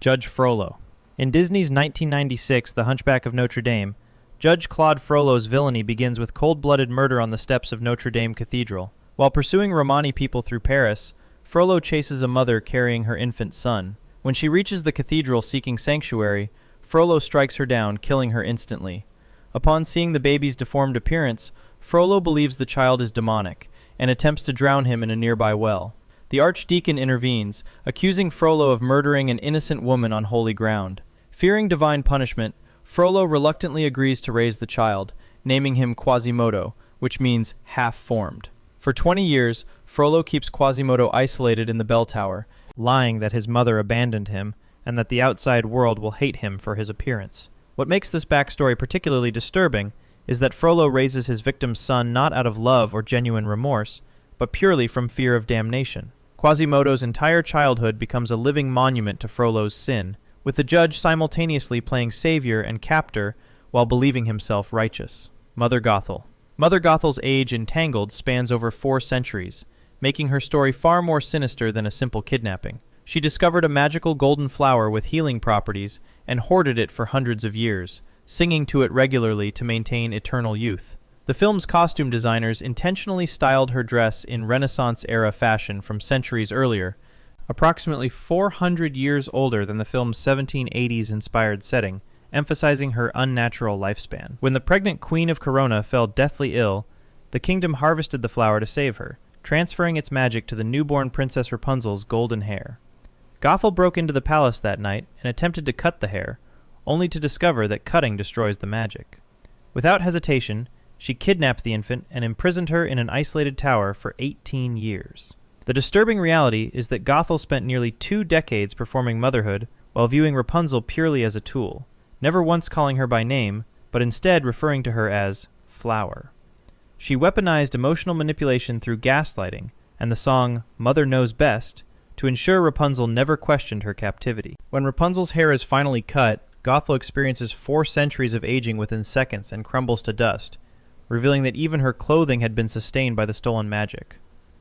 Judge Frollo. In Disney's 1996 The Hunchback of Notre Dame, Judge Claude Frollo's villainy begins with cold-blooded murder on the steps of Notre Dame Cathedral. While pursuing Romani people through Paris, Frollo chases a mother carrying her infant son. When she reaches the cathedral seeking sanctuary, Frollo strikes her down, killing her instantly. Upon seeing the baby's deformed appearance, Frollo believes the child is demonic and attempts to drown him in a nearby well. The archdeacon intervenes, accusing Frollo of murdering an innocent woman on holy ground. Fearing divine punishment, Frollo reluctantly agrees to raise the child, naming him Quasimodo, which means half-formed. For 20 years, Frollo keeps Quasimodo isolated in the bell tower, lying that his mother abandoned him and that the outside world will hate him for his appearance. What makes this backstory particularly disturbing is that Frollo raises his victim's son not out of love or genuine remorse, but purely from fear of damnation. Quasimodo's entire childhood becomes a living monument to Frollo's sin, with the judge simultaneously playing savior and captor while believing himself righteous. Mother Gothel. Mother Gothel's age in Tangled spans over 4 centuries, making her story far more sinister than a simple kidnapping. She discovered a magical golden flower with healing properties and hoarded it for hundreds of years, singing to it regularly to maintain eternal youth. The film's costume designers intentionally styled her dress in Renaissance-era fashion from centuries earlier, approximately 400 years older than the film's 1780s-inspired setting, emphasizing her unnatural lifespan. When the pregnant Queen of Corona fell deathly ill, the kingdom harvested the flower to save her, transferring its magic to the newborn Princess Rapunzel's golden hair. Gothel broke into the palace that night and attempted to cut the hair, only to discover that cutting destroys the magic. Without hesitation, she kidnapped the infant and imprisoned her in an isolated tower for 18 years. The disturbing reality is that Gothel spent nearly 2 decades performing motherhood while viewing Rapunzel purely as a tool, never once calling her by name, but instead referring to her as Flower. She weaponized emotional manipulation through gaslighting and the song Mother Knows Best to ensure Rapunzel never questioned her captivity. When Rapunzel's hair is finally cut, Gothel experiences 4 centuries of aging within seconds and crumbles to dust, revealing that even her clothing had been sustained by the stolen magic.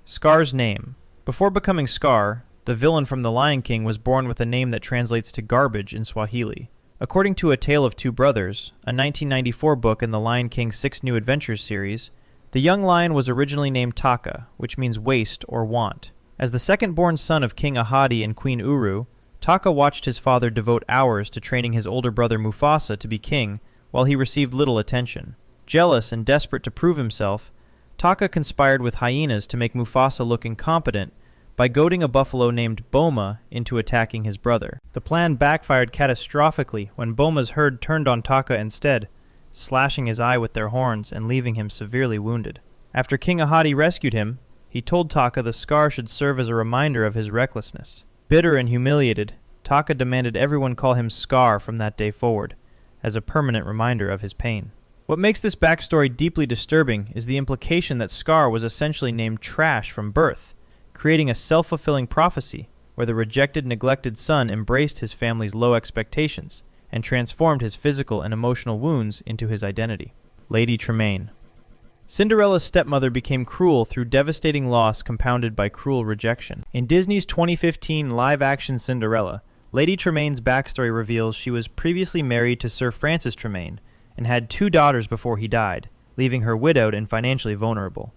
Scar's name. Before becoming Scar, the villain from The Lion King was born with a name that translates to garbage in Swahili. According to A Tale of Two Brothers, a 1994 book in the Lion King 6 New Adventures series, the young lion was originally named Taka, which means waste or want. As the second-born son of King Ahadi and Queen Uru, Taka watched his father devote hours to training his older brother Mufasa to be king, while he received little attention. Jealous and desperate to prove himself, Taka conspired with hyenas to make Mufasa look incompetent by goading a buffalo named Boma into attacking his brother. The plan backfired catastrophically when Boma's herd turned on Taka instead, slashing his eye with their horns and leaving him severely wounded. After King Ahadi rescued him, he told Taka the scar should serve as a reminder of his recklessness. Bitter and humiliated, Taka demanded everyone call him Scar from that day forward, as a permanent reminder of his pain. What makes this backstory deeply disturbing is the implication that Scar was essentially named Trash from birth, creating a self-fulfilling prophecy where the rejected, neglected son embraced his family's low expectations and transformed his physical and emotional wounds into his identity. Lady Tremaine. Cinderella's stepmother became cruel through devastating loss compounded by cruel rejection. In Disney's 2015 live-action Cinderella, Lady Tremaine's backstory reveals she was previously married to Sir Francis Tremaine and had 2 daughters before he died, leaving her widowed and financially vulnerable.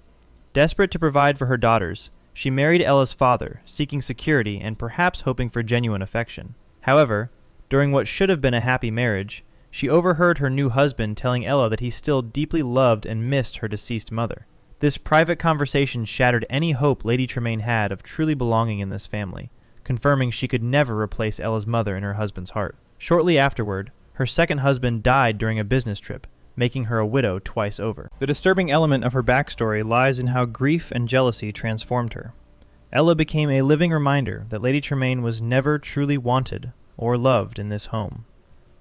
Desperate to provide for her daughters, she married Ella's father, seeking security and perhaps hoping for genuine affection. However, during what should have been a happy marriage, she overheard her new husband telling Ella that he still deeply loved and missed her deceased mother. This private conversation shattered any hope Lady Tremaine had of truly belonging in this family, confirming she could never replace Ella's mother in her husband's heart. Shortly afterward, her second husband died during a business trip, making her a widow twice over. The disturbing element of her backstory lies in how grief and jealousy transformed her. Ella became a living reminder that Lady Tremaine was never truly wanted or loved in this home.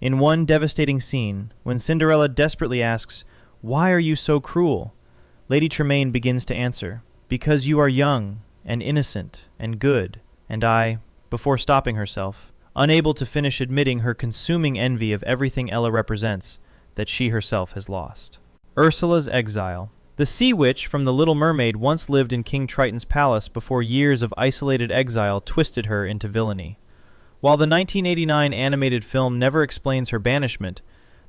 In one devastating scene, when Cinderella desperately asks, "Why are you so cruel?" Lady Tremaine begins to answer, "Because you are young and innocent and good," and before stopping herself, unable to finish admitting her consuming envy of everything Ella represents, that she herself has lost. Ursula's Exile. The sea witch from The Little Mermaid once lived in King Triton's palace before years of isolated exile twisted her into villainy. While the 1989 animated film never explains her banishment,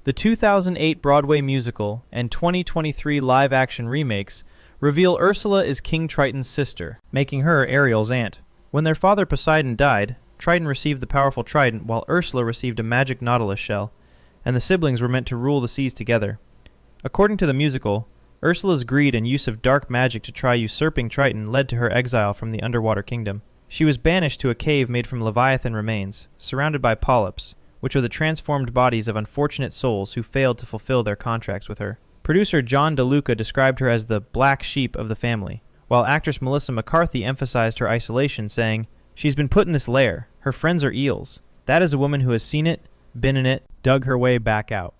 the 2008 Broadway musical and 2023 live-action remakes reveal Ursula is King Triton's sister, making her Ariel's aunt. When their father Poseidon died, Triton received the powerful trident while Ursula received a magic nautilus shell, and the siblings were meant to rule the seas together. According to the musical, Ursula's greed and use of dark magic to try usurping Triton led to her exile from the underwater kingdom. She was banished to a cave made from Leviathan remains, surrounded by polyps, which are the transformed bodies of unfortunate souls who failed to fulfill their contracts with her. Producer John DeLuca described her as the black sheep of the family, while actress Melissa McCarthy emphasized her isolation, saying, "She's been put in this lair. Her friends are eels. That is a woman who has seen it, been in it, dug her way back out."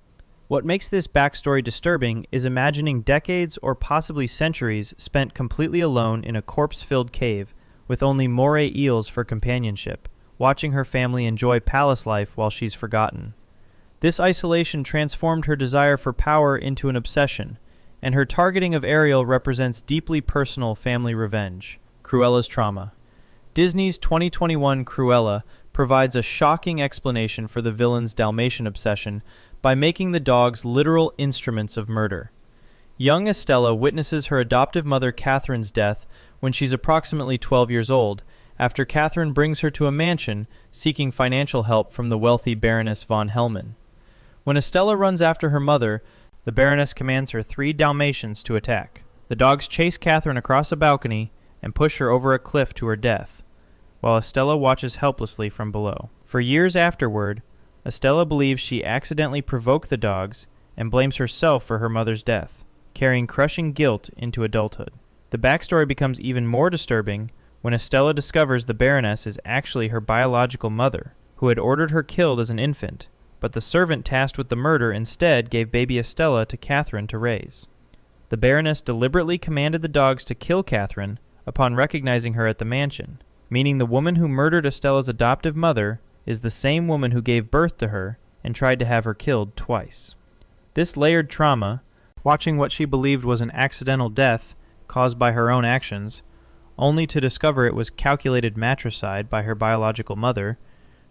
What makes this backstory disturbing is imagining decades or possibly centuries spent completely alone in a corpse-filled cave with only moray eels for companionship, watching her family enjoy palace life while she's forgotten. This isolation transformed her desire for power into an obsession, and her targeting of Ariel represents deeply personal family revenge. Cruella's trauma. Disney's 2021 Cruella provides a shocking explanation for the villain's Dalmatian obsession by making the dogs literal instruments of murder. Young Estella witnesses her adoptive mother Catherine's death when she's approximately 12 years old, after Catherine brings her to a mansion seeking financial help from the wealthy Baroness von Hellman. When Estella runs after her mother, the Baroness commands her 3 Dalmatians to attack. The dogs chase Catherine across a balcony and push her over a cliff to her death, while Estella watches helplessly from below. For years afterward, Estella believes she accidentally provoked the dogs and blames herself for her mother's death, carrying crushing guilt into adulthood. The backstory becomes even more disturbing when Estella discovers the Baroness is actually her biological mother, who had ordered her killed as an infant, but the servant tasked with the murder instead gave baby Estella to Catherine to raise. The Baroness deliberately commanded the dogs to kill Catherine upon recognizing her at the mansion, meaning the woman who murdered Estella's adoptive mother is the same woman who gave birth to her and tried to have her killed twice. This layered trauma, watching what she believed was an accidental death caused by her own actions, only to discover it was calculated matricide by her biological mother,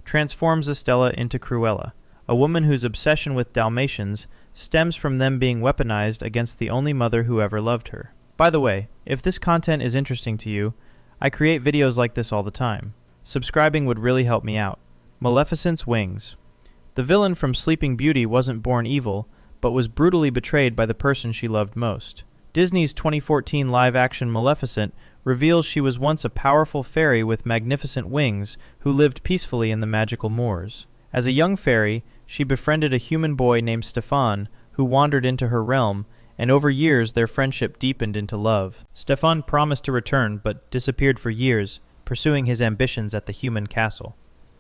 transforms Estella into Cruella, a woman whose obsession with Dalmatians stems from them being weaponized against the only mother who ever loved her. By the way, if this content is interesting to you, I create videos like this all the time. Subscribing would really help me out. Maleficent's wings. The villain from Sleeping Beauty wasn't born evil, but was brutally betrayed by the person she loved most. Disney's 2014 live-action Maleficent reveals she was once a powerful fairy with magnificent wings who lived peacefully in the magical moors. As a young fairy, she befriended a human boy named Stefan, who wandered into her realm, and over years their friendship deepened into love. Stefan promised to return, but disappeared for years, pursuing his ambitions at the human castle.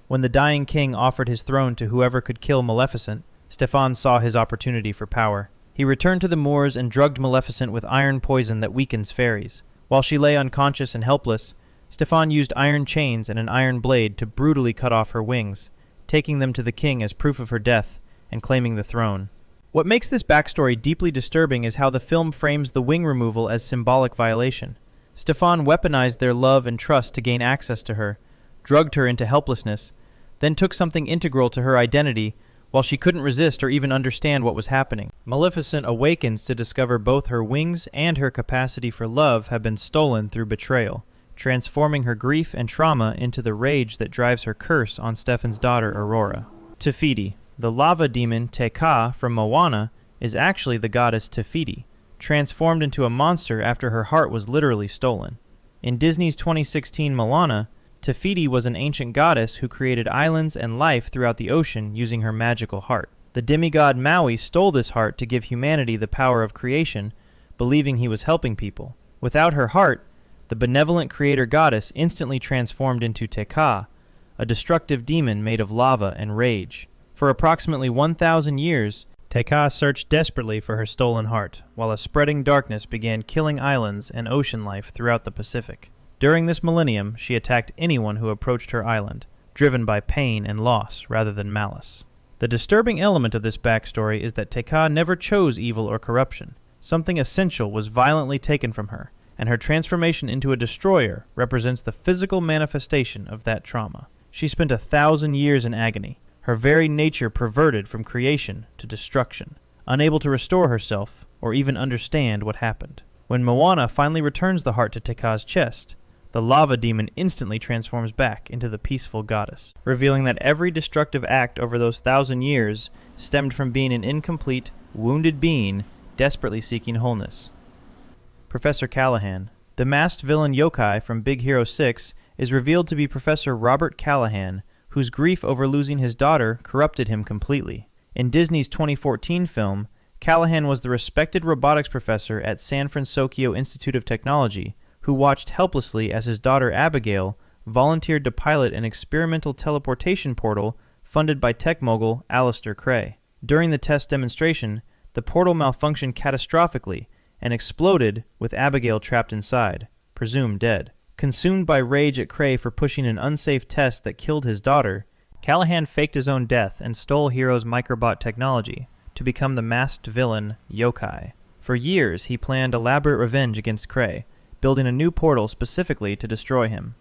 When the dying king offered his throne to whoever could kill Maleficent, Stefan saw his opportunity for power. He returned to the moors and drugged Maleficent with iron poison that weakens fairies. While she lay unconscious and helpless, Stefan used iron chains and an iron blade to brutally cut off her wings, taking them to the king as proof of her death and claiming the throne. What makes this backstory deeply disturbing is how the film frames the wing removal as symbolic violation. Stefan weaponized their love and trust to gain access to her, drugged her into helplessness, then took something integral to her identity while she couldn't resist or even understand what was happening. Maleficent awakens to discover both her wings and her capacity for love have been stolen through betrayal, transforming her grief and trauma into the rage that drives her curse on Stefan's daughter Aurora. Fiti. The lava demon Te from Moana is actually the goddess Fiti, transformed into a monster after her heart was literally stolen. In Disney's 2016 Moana, Fiti was an ancient goddess who created islands and life throughout the ocean using her magical heart. The demigod Maui stole this heart to give humanity the power of creation, believing he was helping people. Without her heart, the benevolent creator goddess instantly transformed into Te, a destructive demon made of lava and rage. For approximately 1,000 years, Te searched desperately for her stolen heart, while a spreading darkness began killing islands and ocean life throughout the Pacific. During this millennium, she attacked anyone who approached her island, driven by pain and loss rather than malice. The disturbing element of this backstory is that Te never chose evil or corruption. Something essential was violently taken from her, and her transformation into a destroyer represents the physical manifestation of that trauma. She spent 1,000 years in agony, her very nature perverted from creation to destruction, unable to restore herself or even understand what happened. When Moana finally returns the heart to Te Ka's chest, the lava demon instantly transforms back into the peaceful goddess, revealing that every destructive act over those 1,000 years stemmed from being an incomplete, wounded being desperately seeking wholeness. Professor Callaghan. The masked villain yokai from Big Hero 6 is revealed to be Professor Robert Callaghan, whose grief over losing his daughter corrupted him completely. In Disney's 2014 film, Callaghan was the respected robotics professor at San Francisco Institute of Technology, who watched helplessly as his daughter Abigail volunteered to pilot an experimental teleportation portal funded by tech mogul Alistair Cray. During the test demonstration, the portal malfunctioned catastrophically and exploded with Abigail trapped inside, presumed dead. Consumed by rage at Cray for pushing an unsafe test that killed his daughter, Callaghan faked his own death and stole Hero's microbot technology to become the masked villain Yokai. For years, he planned elaborate revenge against Cray, building a new portal specifically to destroy him.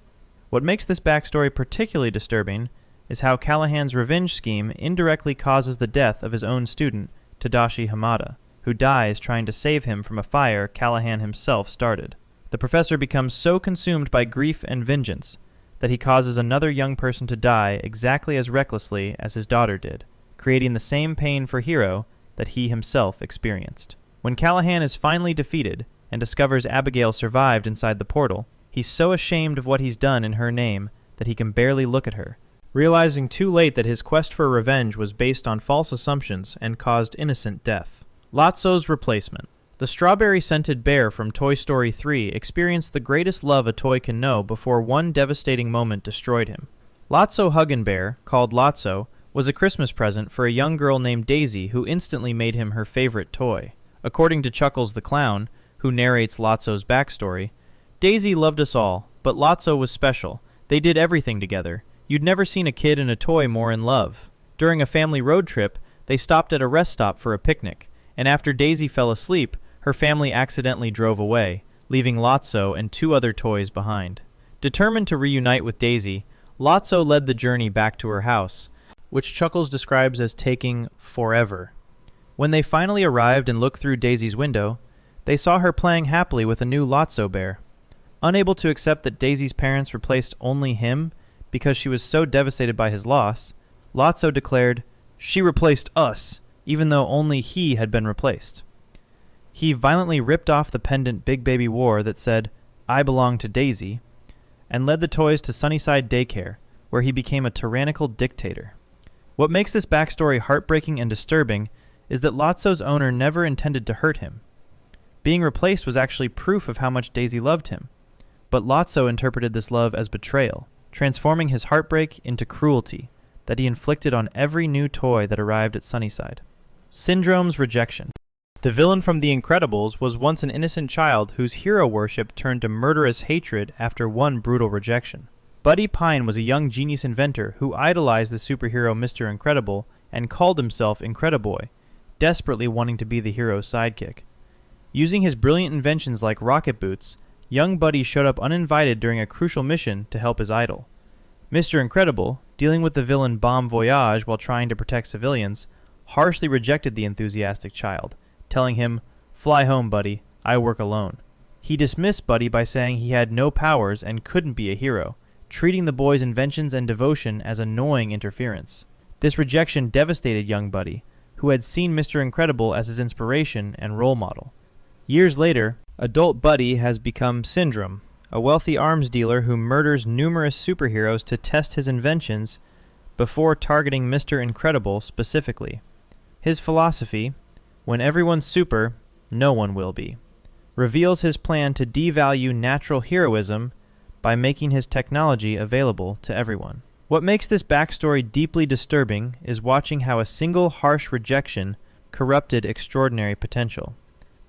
What makes this backstory particularly disturbing is how Callaghan's revenge scheme indirectly causes the death of his own student, Tadashi Hamada, who dies trying to save him from a fire Callaghan himself started. The professor becomes so consumed by grief and vengeance that he causes another young person to die exactly as recklessly as his daughter did, creating the same pain for Hero that he himself experienced. When Callaghan is finally defeated and discovers Abigail survived inside the portal, he's so ashamed of what he's done in her name that he can barely look at her, realizing too late that his quest for revenge was based on false assumptions and caused innocent death. Lotso's replacement. The strawberry-scented bear from Toy Story 3 experienced the greatest love a toy can know before one devastating moment destroyed him. Lotso Huggin' Bear, called Lotso, was a Christmas present for a young girl named Daisy who instantly made him her favorite toy. According to Chuckles the Clown, who narrates Lotso's backstory, Daisy loved us all, but Lotso was special. They did everything together. You'd never seen a kid and a toy more in love. During a family road trip, they stopped at a rest stop for a picnic, and after Daisy fell asleep, her family accidentally drove away, leaving Lotso and 2 other toys behind. Determined to reunite with Daisy, Lotso led the journey back to her house, which Chuckles describes as taking forever. When they finally arrived and looked through Daisy's window, they saw her playing happily with a new Lotso bear. Unable to accept that Daisy's parents replaced only him because she was so devastated by his loss, Lotso declared, "She replaced us," even though only he had been replaced. He violently ripped off the pendant Big Baby wore that said, "I belong to Daisy," and led the toys to Sunnyside Daycare, where he became a tyrannical dictator. What makes this backstory heartbreaking and disturbing is that Lotso's owner never intended to hurt him. Being replaced was actually proof of how much Daisy loved him, but Lotso interpreted this love as betrayal, transforming his heartbreak into cruelty that he inflicted on every new toy that arrived at Sunnyside. Syndrome's Rejection. The villain from The Incredibles was once an innocent child whose hero worship turned to murderous hatred after one brutal rejection. Buddy Pine was a young genius inventor who idolized the superhero Mr. Incredible and called himself Incrediboy, desperately wanting to be the hero's sidekick. Using his brilliant inventions like rocket boots, young Buddy showed up uninvited during a crucial mission to help his idol. Mr. Incredible, dealing with the villain Bomb Voyage while trying to protect civilians, harshly rejected the enthusiastic child, telling him, "Fly home, Buddy, I work alone." He dismissed Buddy by saying he had no powers and couldn't be a hero, treating the boy's inventions and devotion as annoying interference. This rejection devastated young Buddy, who had seen Mr. Incredible as his inspiration and role model. Years later, adult Buddy has become Syndrome, a wealthy arms dealer who murders numerous superheroes to test his inventions before targeting Mr. Incredible specifically. His philosophy, when everyone's super, no one will be, reveals his plan to devalue natural heroism by making his technology available to everyone. What makes this backstory deeply disturbing is watching how a single harsh rejection corrupted extraordinary potential.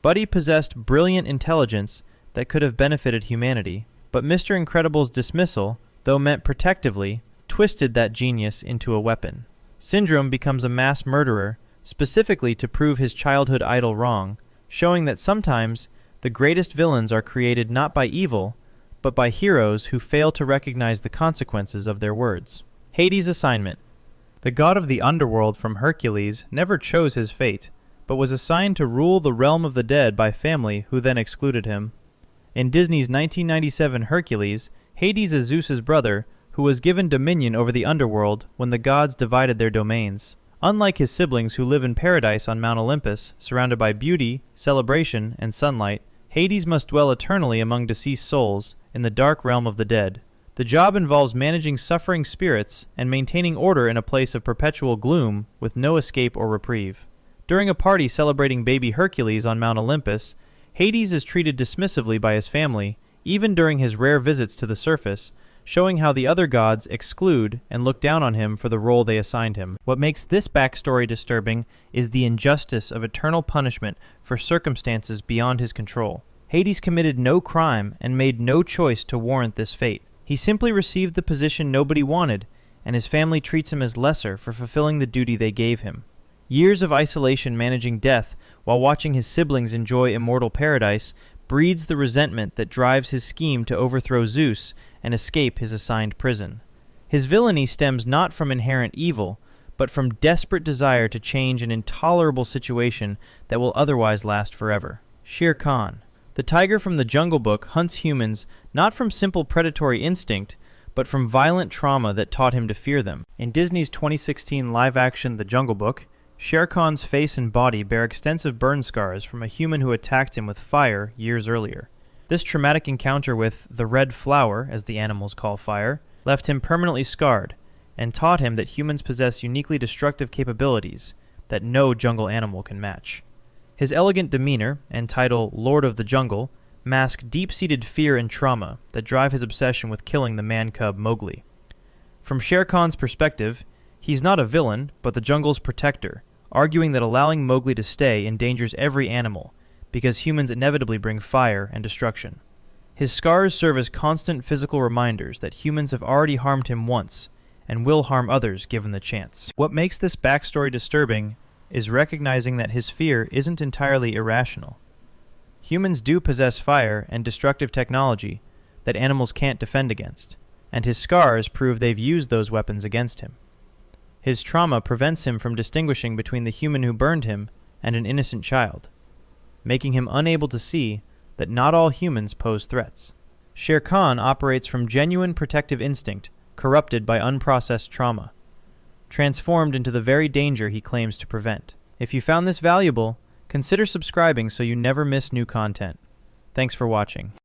Buddy possessed brilliant intelligence that could have benefited humanity, but Mr. Incredible's dismissal, though meant protectively, twisted that genius into a weapon. Syndrome becomes a mass murderer, specifically to prove his childhood idol wrong, showing that sometimes the greatest villains are created not by evil, but by heroes who fail to recognize the consequences of their words. Hades' assignment. The god of the underworld from Hercules never chose his fate, but was assigned to rule the realm of the dead by family who then excluded him. In Disney's 1997 Hercules, Hades is Zeus's brother, who was given dominion over the underworld when the gods divided their domains. Unlike his siblings who live in paradise on Mount Olympus, surrounded by beauty, celebration, and sunlight, Hades must dwell eternally among deceased souls in the dark realm of the dead. The job involves managing suffering spirits and maintaining order in a place of perpetual gloom with no escape or reprieve. During a party celebrating baby Hercules on Mount Olympus, Hades is treated dismissively by his family, even during his rare visits to the surface, showing how the other gods exclude and look down on him for the role they assigned him. What makes this backstory disturbing is the injustice of eternal punishment for circumstances beyond his control. Hades committed no crime and made no choice to warrant this fate. He simply received the position nobody wanted, and his family treats him as lesser for fulfilling the duty they gave him. Years of isolation managing death while watching his siblings enjoy immortal paradise breeds the resentment that drives his scheme to overthrow Zeus and escape his assigned prison. His villainy stems not from inherent evil, but from desperate desire to change an intolerable situation that will otherwise last forever. Shere Khan. The tiger from the Jungle Book hunts humans not from simple predatory instinct, but from violent trauma that taught him to fear them. In Disney's 2016 live-action The Jungle Book, Shere Khan's face and body bear extensive burn scars from a human who attacked him with fire years earlier. This traumatic encounter with the red flower, as the animals call fire, left him permanently scarred, and taught him that humans possess uniquely destructive capabilities that no jungle animal can match. His elegant demeanor and title Lord of the Jungle mask deep-seated fear and trauma that drive his obsession with killing the man-cub Mowgli. From Shere Khan's perspective, he's not a villain, but the jungle's protector, arguing that allowing Mowgli to stay endangers every animal, because humans inevitably bring fire and destruction. His scars serve as constant physical reminders that humans have already harmed him once, and will harm others given the chance. What makes this backstory disturbing is recognizing that his fear isn't entirely irrational. Humans do possess fire and destructive technology that animals can't defend against, and his scars prove they've used those weapons against him. His trauma prevents him from distinguishing between the human who burned him and an innocent child, making him unable to see that not all humans pose threats. Shere Khan operates from genuine protective instinct, corrupted by unprocessed trauma, transformed into the very danger he claims to prevent. If you found this valuable, consider subscribing so you never miss new content. Thanks for watching.